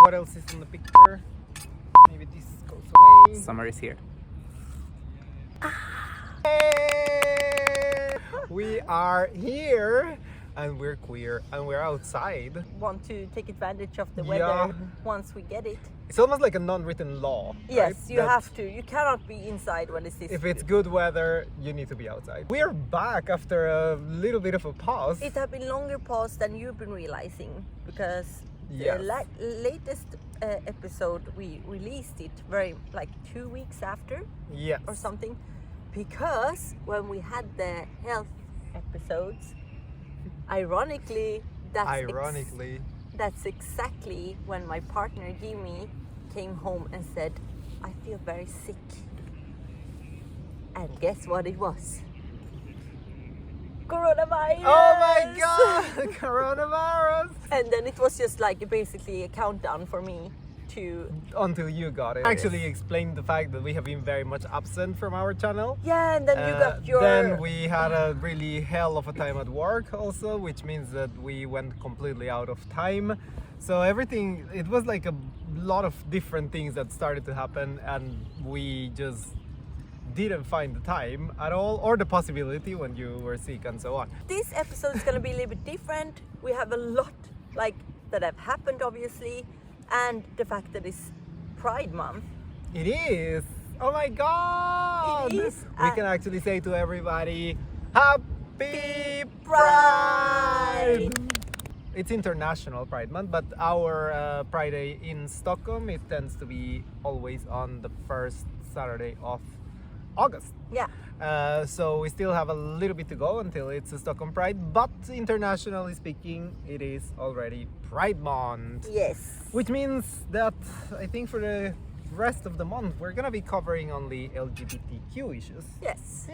What else is in the picture? Maybe this goes away. Summer is here. Hey! We are here and we're queer and we're outside. Want to take advantage of the Yeah. weather once we get it. It's almost like a non-written law. Yes, right? you That have to. You cannot be inside when it's this. if it's good weather, you need to be outside. We're back after a little bit of a pause. It has been longer pause than you've been realizing because Yes. the latest episode we released it very like 2 weeks after Yes. or something, because when we had the health episodes, ironically, that's exactly when my partner Jimmy came home and said, I feel very sick. And guess what it was? Coronavirus! Oh my god! Coronavirus! And then it was just like basically a countdown for me to... Until you got it. Actually explained the fact that we have been very much absent from our channel. Yeah, and then you got your... Then we had a really hell of a time at work also, which means that we went completely out of time. So everything, it was like a lot of different things that started to happen and we just didn't find the time at all, or the possibility when you were sick and so on. This episode is going to be a little bit different. We have a lot like that have happened obviously, and the fact that it's Pride Month. It is! Oh my god! It is! We can actually say to everybody, Happy Pride! It's International Pride Month, but our Pride Day in Stockholm, it tends to be always on the first Saturday of August. Yeah. So we still have a little bit to go until it's a Stockholm Pride, but internationally speaking, it is already Pride Month. Yes. Which means that I think for the rest of the month, we're gonna be covering only LGBTQ issues. Yes.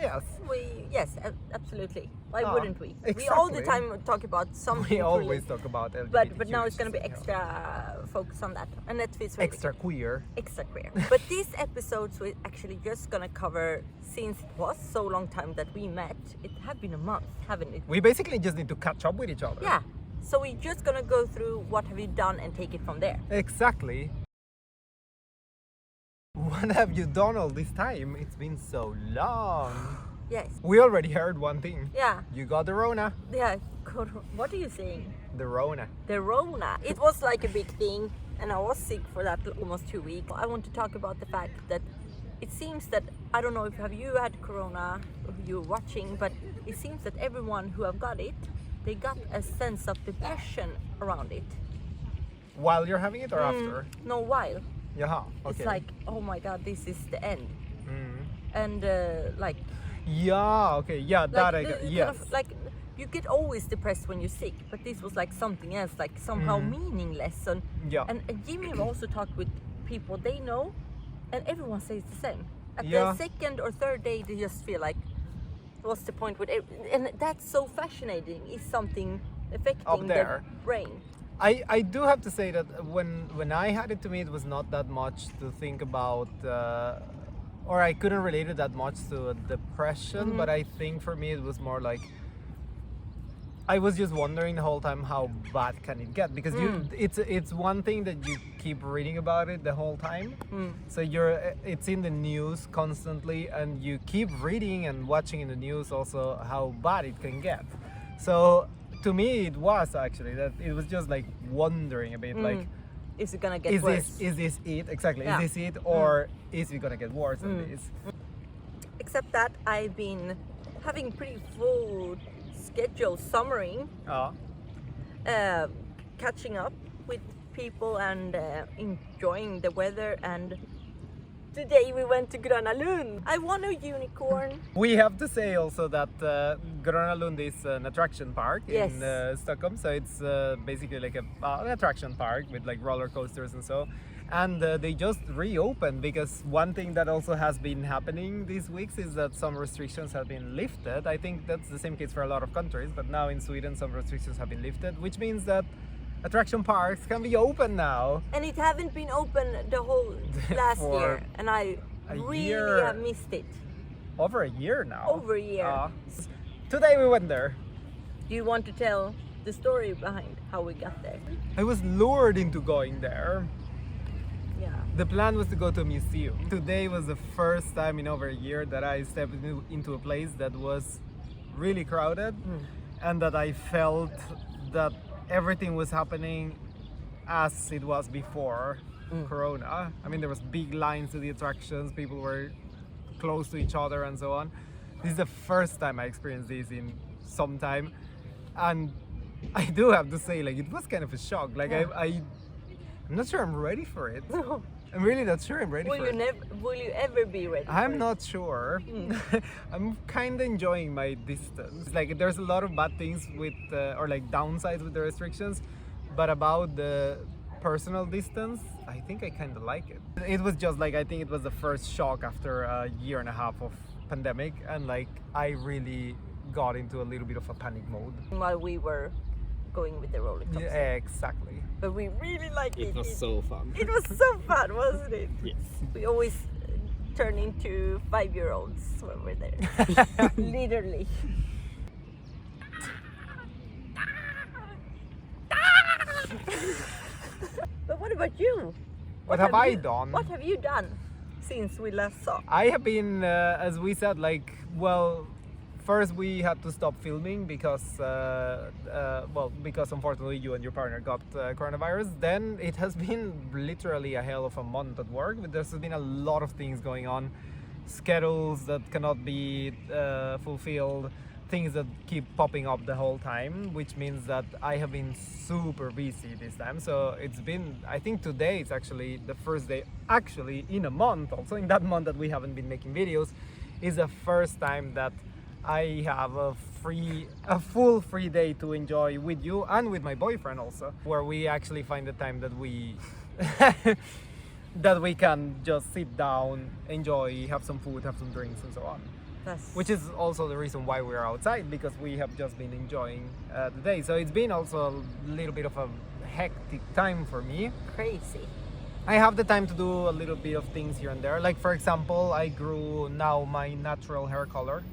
Yes. Absolutely. Why Ah, wouldn't we? exactly. We all the time talk about something. We always related. talk about LGBTQ But now it's going to be issues, extra focus on that, and that feels very extra queer. extra queer. But these episodes we're actually just gonna cover, since it was so long time that we met. It have been a month, haven't it? We basically just need to catch up with each other. Yeah. So we're just gonna go through what have you done and take it from there. Exactly. What have you done all this time? It's been so long. Yes. We already heard one thing. Yeah. You got the Rona. Yeah. What are you saying? The Rona. The Rona. It was like a big thing, and I was sick for that almost 2 weeks. I want to talk about the fact that it seems that, I don't know if have you had Corona, or you're watching, but it seems that everyone who have got it, they got a sense of depression around it. While you're having it or after? No, while. Yeah. Okay. It's like, oh my god, this is the end. Mm. And like... Yeah. Okay. Yeah. That I got. kind Yes. of, like, you get always depressed when you're sick, but this was like something else, like somehow meaningless. And, Yeah. and Jimmy also talked with people they know, and everyone says the same. At Yeah. the second or third day, they just feel like, what's the point with it? And that's so fascinating. It's something affecting Up the there. brain. I do have to say that when I had it, to me it was not that much to think about, or I couldn't relate it that much to depression. But I think for me it was more like I was just wondering the whole time how bad can it get, because it's one thing that you keep reading about it the whole time. So it's in the news constantly, and you keep reading and watching in the news also how bad it can get. So to me it was actually that it was just like wondering a bit, like, Is it gonna get worse? is this it exactly? Yeah. Is this it, or is it gonna get worse than this? Except that I've been having pretty full schedule summering, catching up with people and enjoying the weather. And today we went to Gröna Lund. I won a unicorn. We have to say also that Gröna Lund is an attraction park Yes. in Stockholm, so it's basically like an attraction park with like roller coasters and so. And they just reopened, because one thing that also has been happening these weeks is that some restrictions have been lifted. I think that's the same case for a lot of countries, but now in Sweden some restrictions have been lifted, which means that attraction parks can be open now. And it haven't been open the whole last For year, and I a really year. have missed it. Over a year now. Over a year. Today we went there. Do you want to tell the story behind how we got there? I was lured into going there The plan was to go to a museum. Today was the first time in over a year that I stepped into a place that was really crowded and that I felt that everything was happening as it was before Corona. I mean, there was big lines to the attractions, people were close to each other and so on. This is the first time I experienced this in some time, and I do have to say, like, it was kind of a shock. Like, I'm not sure I'm ready for it. No. I'm really not sure I'm ready for it. Will you ever be ready? I'm not sure. I'm kind of enjoying my distance. Like, there's a lot of bad things with, or like downsides with the restrictions, but about the personal distance, I think I kind of like it. It was just like, I think it was the first shock after a year and a half of pandemic, and like I really got into a little bit of a panic mode. While we were going with the roller coaster. Yeah, exactly. But we really liked it. It was so fun. It was so fun, wasn't it? Yes. We always turn into 5-year-olds when we're there. Literally. But what about you? What have I done? What have you done since we last saw? I have been, as we said, like, well, first we had to stop filming because, because unfortunately you and your partner got coronavirus. Then it has been literally a hell of a month at work. There's been a lot of things going on, schedules that cannot be fulfilled, things that keep popping up the whole time, which means that I have been super busy this time. So it's been, I think today is actually the first day, actually in a month, also in that month that we haven't been making videos, is the first time that I have a full free day to enjoy with you and with my boyfriend also, where we actually find the time that we that we can just sit down, enjoy, have some food, have some drinks and so on. Which is also the reason why we're outside, because we have just been enjoying the day. So it's been also a little bit of a hectic time for me. Crazy. I have the time to do a little bit of things here and there. Like, for example, I grew now my natural hair color.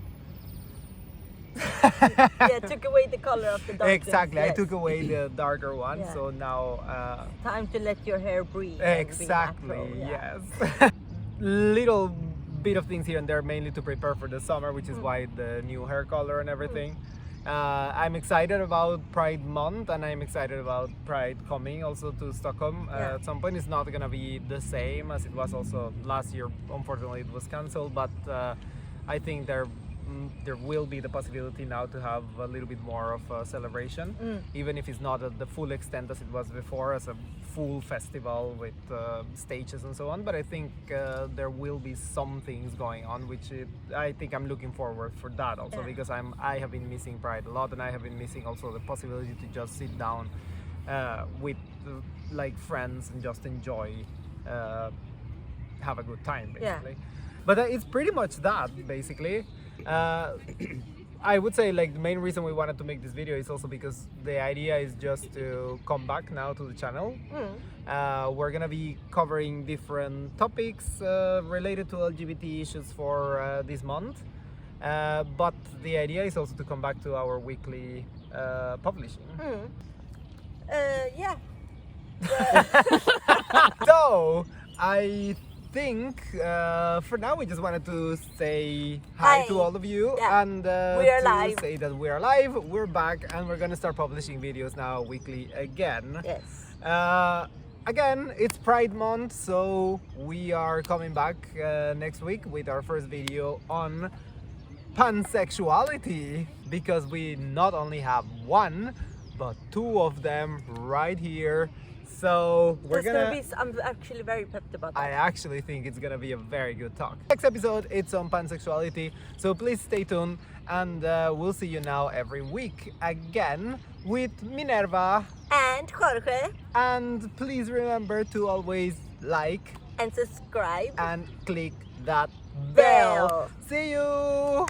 Yeah, took away the color of the dark. Exactly, yes. I took away the darker one, Yeah. so now time to let your hair breathe. and be exactly, natural, yeah. yes. Little bit of things here and there, mainly to prepare for the summer, which is why the new hair color and everything. I'm excited about Pride Month, and I'm excited about Pride coming also to Stockholm. At some point, it's not gonna be the same as it was also last year. Unfortunately, it was cancelled, but I think there will be the possibility now to have a little bit more of a celebration, even if it's not at the full extent as it was before, as a full festival with stages and so on. But I think there will be some things going on, which I think I'm looking forward for that also, because I have been missing Pride a lot, and I have been missing also the possibility to just sit down with like friends and just enjoy, have a good time basically. But it's pretty much that basically. I would say, like, the main reason we wanted to make this video is also because the idea is just to come back now to the channel. We're gonna be covering different topics related to LGBT issues for this month, but the idea is also to come back to our weekly publishing. Yeah. So I think for now we just wanted to say hi to all of you, and we are to live. say that we're alive, we're back, and we're gonna start publishing videos now weekly again. Yes. Again, it's Pride Month, so we are coming back next week with our first video on pansexuality, because we not only have one but two of them right here. So we're gonna be, I'm actually very pepped about that. I actually think it's gonna be a very good talk. Next episode, it's on pansexuality, so please stay tuned, and we'll see you now every week again with Minerva. And Jorge. And please remember to always like And subscribe. and click that Bell. bell. See you!